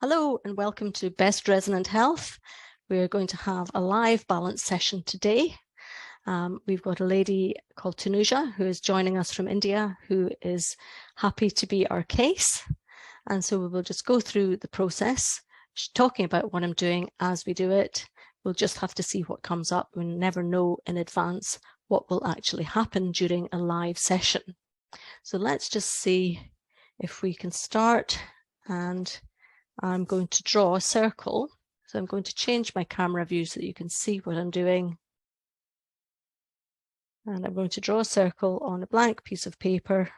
Hello and welcome to Best Resonant Health. We're going to have a live balance session today. We've got a lady called Tanuja who is joining us from India, who is happy to be our case. And so we will just go through the process, talking about what I'm doing as we do it. We'll just have to see what comes up. We never know in advance what will actually happen during a live session. So let's just see if we can start, and I'm going to draw a circle. So I'm going to change my camera view so that you can see what I'm doing. And I'm going to draw a circle on a blank piece of paper.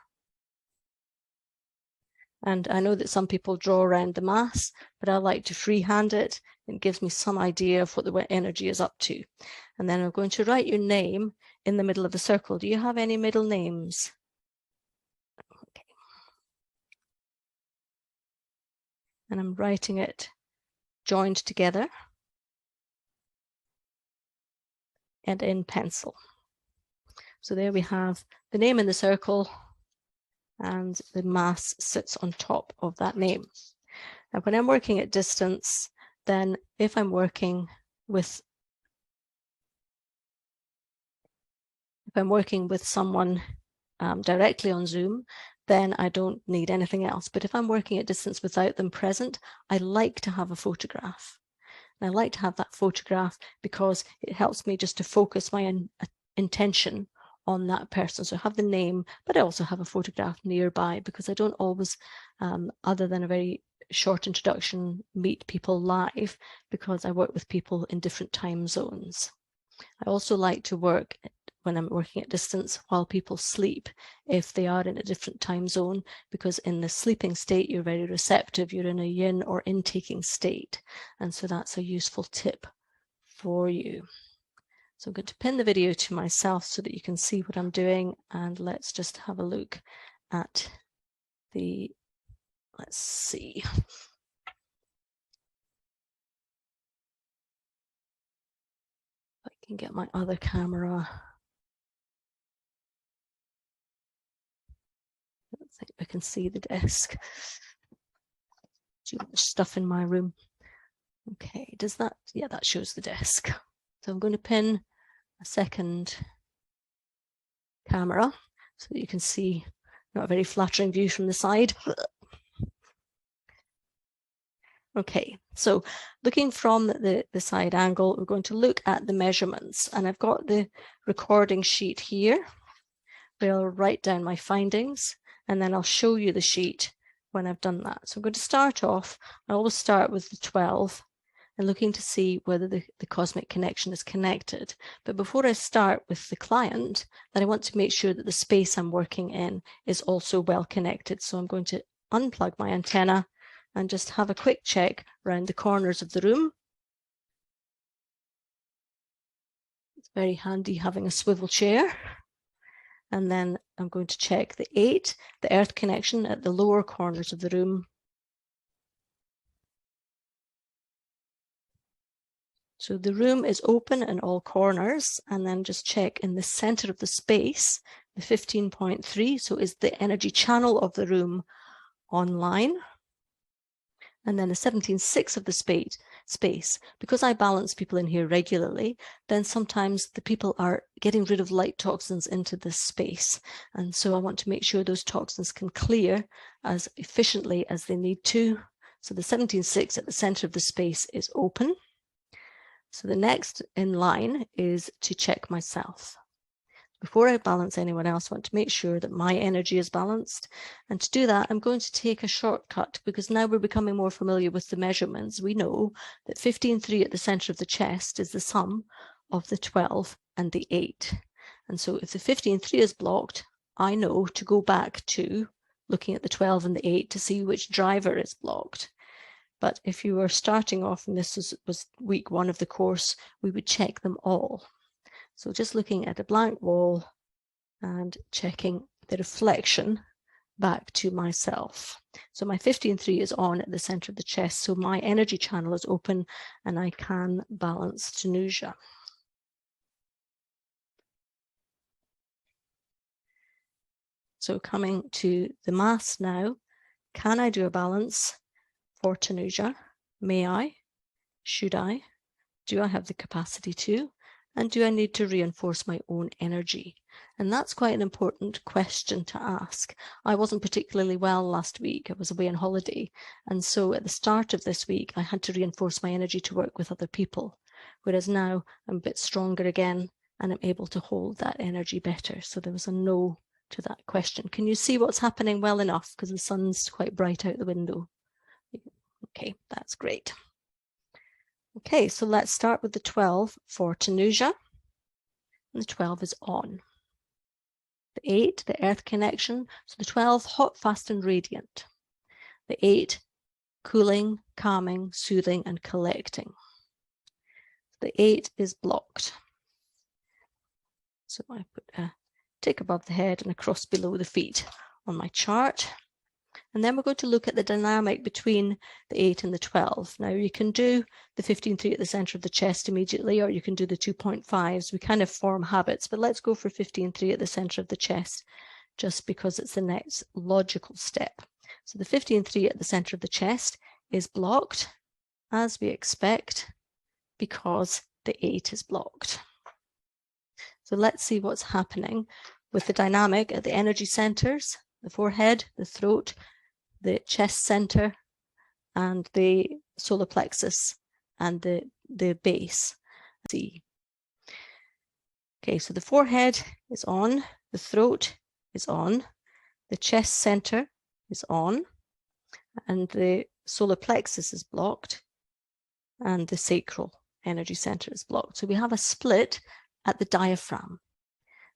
And I know that some people draw around the mass, but I like to freehand it. It gives me some idea of what the energy is up to. And then I'm going to write your name in the middle of the circle. Do you have any middle names? Okay. And I'm writing it joined together and in pencil. So there we have the name in the circle, and the mass sits on top of that name. Now, when I'm working at distance, then if I'm working with someone directly on Zoom, then I don't need anything else. But if I'm working at distance without them present, I like to have a photograph. And I like to have that photograph because it helps me just to focus my intention on that person. So I have the name, but I also have a photograph nearby, because I don't always, other than a very short introduction, meet people live, because I work with people in different time zones. I also like to work when I'm working at distance while people sleep, if they are in a different time zone, because in the sleeping state, you're very receptive, you're in a yin or intaking state. And so that's a useful tip for you. So I'm going to pin the video to myself so that you can see what I'm doing. And let's just have a look at the, let's see. If I can get my other camera. I don't think I can see the desk. Too much stuff in my room. Okay, does that, yeah, that shows the desk. So I'm going to pin a second camera so that you can see, not a very flattering view from the side. Okay, so looking from the side angle, we're going to look at the measurements, and I've got the recording sheet here where I'll write down my findings, and then I'll show you the sheet when I've done that. So I'm going to start off, I always start with the 12 and looking to see whether the cosmic connection is connected. But before I start with the client, then I want to make sure that the space I'm working in is also well connected. So I'm going to unplug my antenna and just have a quick check around the corners of the room. It's very handy having a swivel chair. And then I'm going to check the 8, the earth connection at the lower corners of the room. So the room is open in all corners, and then just check in the center of the space, the 15.3. So is the energy channel of the room online? And then the 17.6 of the space. Because I balance people in here regularly, then sometimes the people are getting rid of light toxins into this space. And so I want to make sure those toxins can clear as efficiently as they need to. So the 17.6 at the center of the space is open. So the next in line is to check myself. Before I balance anyone else, I want to make sure that my energy is balanced. And to do that, I'm going to take a shortcut, because now we're becoming more familiar with the measurements. We know that 15.3 at the center of the chest is the sum of the 12 and the 8. And so if the 15.3 is blocked, I know to go back to looking at the 12 and the 8 to see which driver is blocked. But if you were starting off and this was week 1 of the course, we would check them all. So just looking at a blank wall and checking the reflection back to myself. So my 15.3 is on at the center of the chest, so my energy channel is open and I can balance Tanuja. So coming to the mass now, can I do a balance for Tanuja. May I? Should I? Do I have the capacity to? And do I need to reinforce my own energy? And that's quite an important question to ask. I wasn't particularly well last week. I was away on holiday. And so at the start of this week, I had to reinforce my energy to work with other people. Whereas now I'm a bit stronger again and I'm able to hold that energy better. So there was a no to that question. Can you see what's happening well enough? Because the sun's quite bright out the window. Okay, that's great. Okay, so let's start with the 12 for Tanuja. And the 12 is on. The 8, the earth connection. So the 12, hot, fast, and radiant. The 8, cooling, calming, soothing, and collecting. The 8 is blocked. So I put a tick above the head and a cross below the feet on my chart. And then we're going to look at the dynamic between the 8 and the 12. Now you can do the 15-3 at the center of the chest immediately, or you can do the 2.5s. We kind of form habits, but let's go for 15-3 at the center of the chest, just because it's the next logical step. So the 15-3 at the center of the chest is blocked, as we expect, because the 8 is blocked. So let's see what's happening with the dynamic at the energy centers, the forehead, the throat, the chest center, and the solar plexus, and the base. See. Okay, so the forehead is on, the throat is on, the chest center is on, and the solar plexus is blocked, and the sacral energy center is blocked. So we have a split at the diaphragm.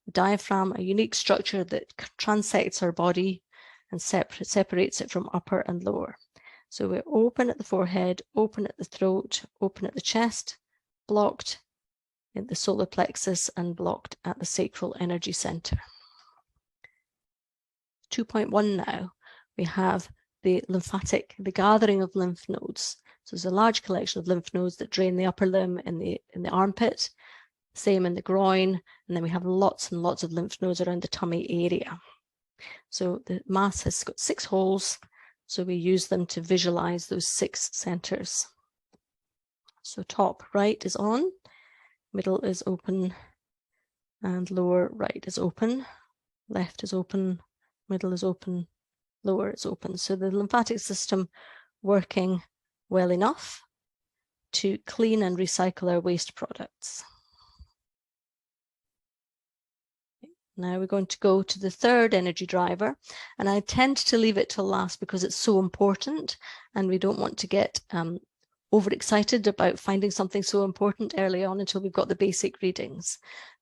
The diaphragm, a unique structure that transects our body and separates it from upper and lower. So we're open at the forehead, open at the throat, open at the chest, blocked in the solar plexus, and blocked at the sacral energy center. 2.1 now, we have the lymphatic, the gathering of lymph nodes. So there's a large collection of lymph nodes that drain the upper limb in the armpit, same in the groin, and then we have lots and lots of lymph nodes around the tummy area. So the mass has got 6 holes, so we use them to visualize those 6 centers. So top right is on, middle is open, and lower right is open, left is open, middle is open, lower is open. So the lymphatic system working well enough to clean and recycle our waste products. Now we're going to go to the third energy driver, and I tend to leave it till last because it's so important and we don't want to get overexcited about finding something so important early on until we've got the basic readings.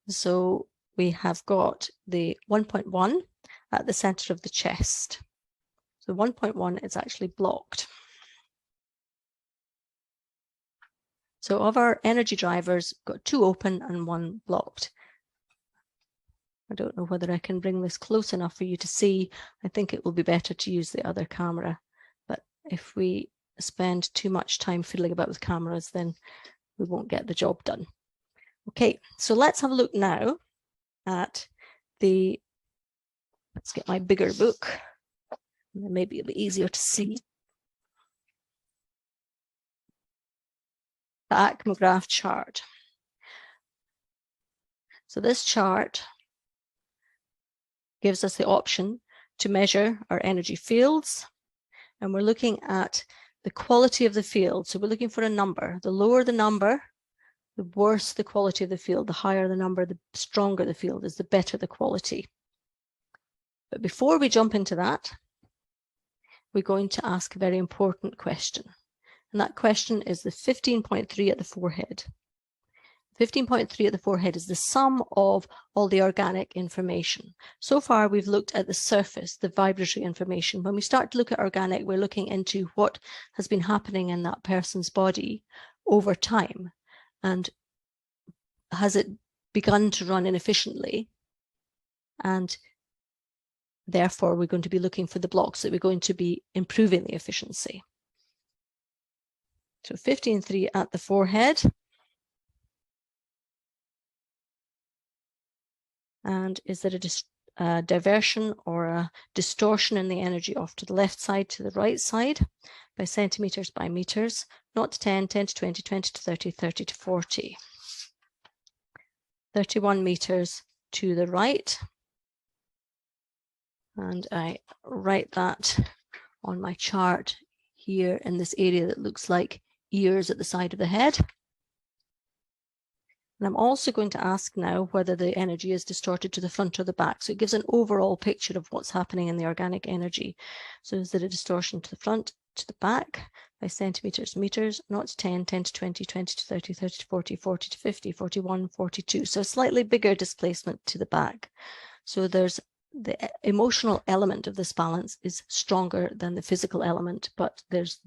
So we have got the 1.1 at the center of the chest. So 1.1 is actually blocked. So of our energy drivers, got 2 open and 1 blocked. I don't know whether I can bring this close enough for you to see. I think it will be better to use the other camera. But if we spend too much time fiddling about with cameras, then we won't get the job done. Okay, so let's have a look now at the, let's get my bigger book. And maybe it'll be easier to see. The acmograph chart. So this chart gives us the option to measure our energy fields, and we're looking at the quality of the field. So we're looking for a number. The lower the number, the worse the quality of the field. The higher the number, the stronger the field is, the better the quality. But before we jump into that, we're going to ask a very important question. And that question is the 15.3 at the forehead. 15.3 at the forehead is the sum of all the organic information. So far, we've looked at the surface, the vibratory information. When we start to look at organic, we're looking into what has been happening in that person's body over time. And has it begun to run inefficiently? And therefore, we're going to be looking for the blocks that we're going to be improving the efficiency. So 15.3 at the forehead. And is there a diversion or a distortion in the energy off to the left side to the right side by centimeters by meters, 0 to 10, 10 to 20, 20 to 30, 30 to 40. 31 meters to the right. And I write that on my chart here in this area that looks like ears at the side of the head. And I'm also going to ask now whether the energy is distorted to the front or the back. So it gives an overall picture of what's happening in the organic energy. So is there a distortion to the front, to the back by centimeters, meters, 0 to 10, 10 to 20, 20 to 30, 30 to 40, 40 to 50, 41, 42. So a slightly bigger displacement to the back. So there's the emotional element of this balance is stronger than the physical element, but there's